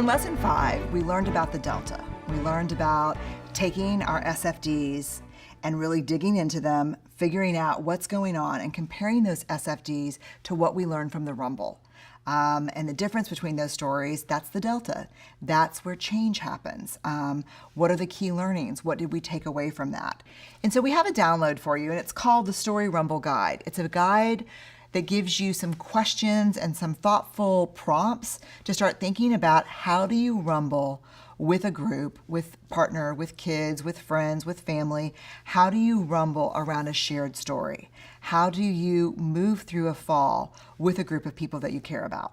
In lesson 5, we learned about the delta. We learned about taking our SFDs and really digging into them, figuring out what's going on and comparing those SFDs to what we learned from the rumble. And the difference between those stories, that's the delta. That's where change happens. What are the key learnings? What did we take away from that? And so we have a download for you, and it's called the Story Rumble Guide. It's a guide that gives you some questions and some thoughtful prompts to start thinking about how do you rumble with a group, with partner, with kids, with friends, with family. How do you rumble around a shared story? How do you move through a fall with a group of people that you care about?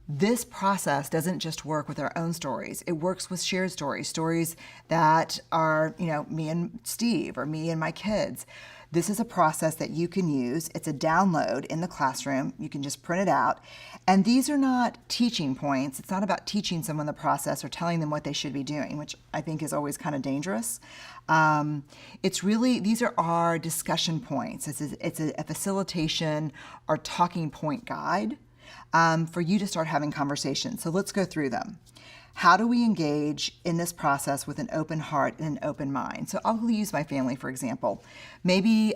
This process doesn't just work with our own stories. It works with shared stories, stories that are, me and Steve or me and my kids. This is a process that you can use. It's a download in the classroom. You can just print it out. And these are not teaching points. It's not about teaching someone the process or telling them what they should be doing, which I think is always kind of dangerous. It's really, these are our discussion points. It's a facilitation or talking point guide for you to start having conversations. So let's go through them. How do we engage in this process with an open heart and an open mind? So I'll use my family, for example. Maybe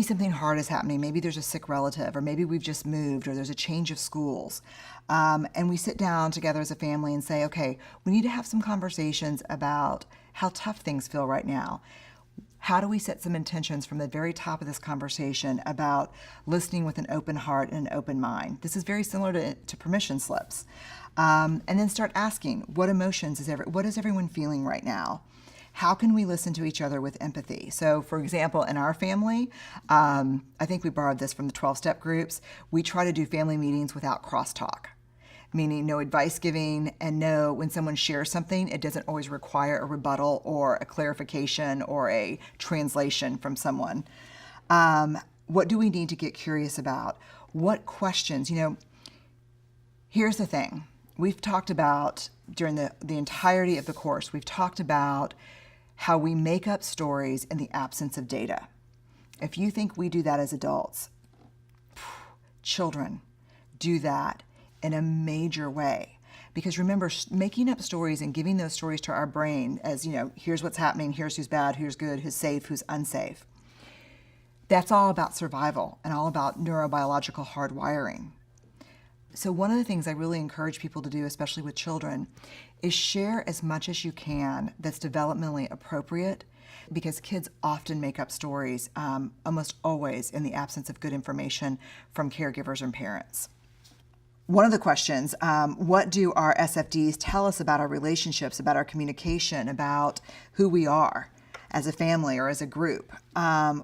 something hard is happening. Maybe there's a sick relative, or maybe we've just moved, or there's a change of schools. And we sit down together as a family and say, okay, we need to have some conversations about how tough things feel right now. How do we set some intentions from the very top of this conversation about listening with an open heart and an open mind? This is very similar to permission slips. And then start asking, what emotions what is everyone feeling right now? How can we listen to each other with empathy? So, for example, in our family, I think we borrowed this from the 12-step groups. We try to do family meetings without crosstalk, meaning no advice giving, and no, when someone shares something, it doesn't always require a rebuttal or a clarification or a translation from someone. What do we need to get curious about? What questions? Here's the thing. We've talked about, during the entirety of the course, we've talked about how we make up stories in the absence of data. If you think we do that as adults, children do that in a major way. Because remember, making up stories and giving those stories to our brain as, here's what's happening, here's who's bad, who's good, who's safe, who's unsafe. That's all about survival and all about neurobiological hardwiring. So one of the things I really encourage people to do, especially with children, is share as much as you can that's developmentally appropriate, because kids often make up stories, almost always in the absence of good information from caregivers and parents. One of the questions, what do our SFDs tell us about our relationships, about our communication, about who we are as a family or as a group?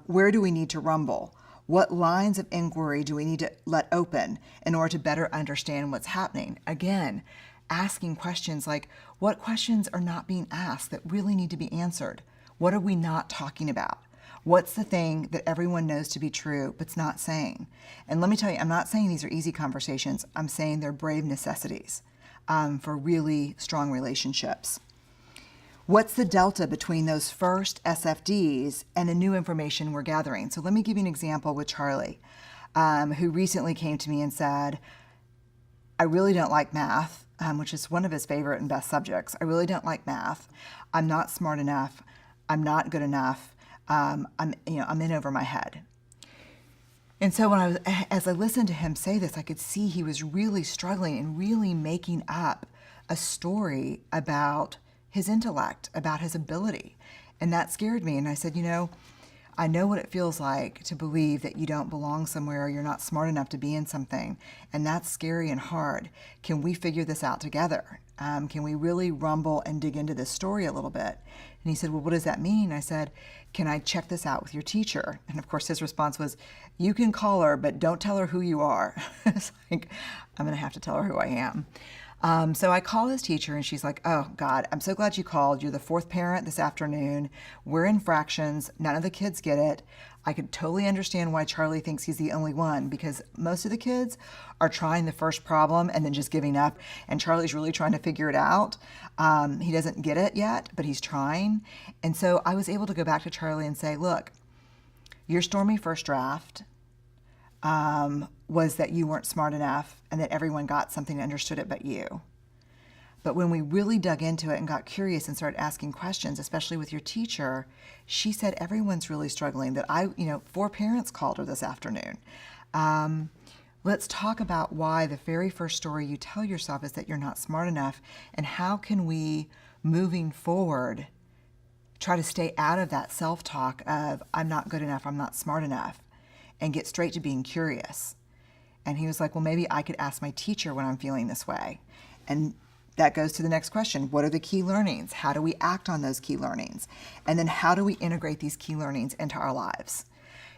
Where do we need to rumble? What lines of inquiry do we need to let open in order to better understand what's happening? Again, asking questions like, what questions are not being asked that really need to be answered? What are we not talking about? What's the thing that everyone knows to be true but's not saying? And let me tell you, I'm not saying these are easy conversations. I'm saying they're brave necessities for really strong relationships. What's the delta between those first SFDs and the new information we're gathering? So let me give you an example with Charlie, who recently came to me and said, I really don't like math, which is one of his favorite and best subjects. I really don't like math. I'm not smart enough. I'm not good enough. I'm in over my head. And so as I listened to him say this, I could see he was really struggling and really making up a story about his intellect, about his ability. And that scared me. And I said, I know what it feels like to believe that you don't belong somewhere or you're not smart enough to be in something. And that's scary and hard. Can we figure this out together? Can we really rumble and dig into this story a little bit? And he said, well, what does that mean? I said, can I check this out with your teacher? And of course, his response was, you can call her, but don't tell her who you are. It's like, I'm going to have to tell her who I am. So I call his teacher and she's like, oh God, I'm so glad you called. You're the fourth parent this afternoon. We're in fractions. None of the kids get it. I could totally understand why Charlie thinks he's the only one, because most of the kids are trying the first problem and then just giving up. And Charlie's really trying to figure it out. He doesn't get it yet, but he's trying. And so I was able to go back to Charlie and say, look, your stormy first draft was that you weren't smart enough and that everyone got something and understood it but you. But when we really dug into it and got curious and started asking questions, especially with your teacher, she said everyone's really struggling. That 4 parents called her this afternoon. Let's talk about why the very first story you tell yourself is that you're not smart enough, and how can we, moving forward, try to stay out of that self-talk of I'm not good enough, I'm not smart enough, and get straight to being curious. And he was like, well, maybe I could ask my teacher when I'm feeling this way. And that goes to the next question. What are the key learnings? How do we act on those key learnings? And then how do we integrate these key learnings into our lives?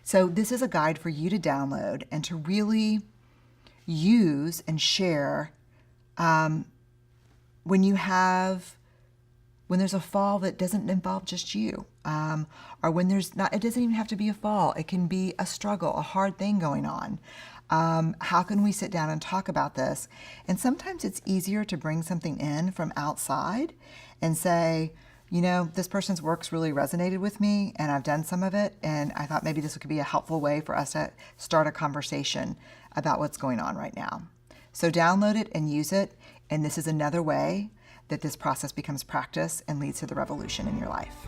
So this is a guide for you to download and to really use and share when there's a fall that doesn't involve just you, or when it doesn't even have to be a fall. It can be a struggle, a hard thing going on. How can we sit down and talk about this? And sometimes it's easier to bring something in from outside and say, this person's work's really resonated with me, and I've done some of it, and I thought maybe this could be a helpful way for us to start a conversation about what's going on right now. So download it and use it, and this is another way that this process becomes practice and leads to the revolution in your life.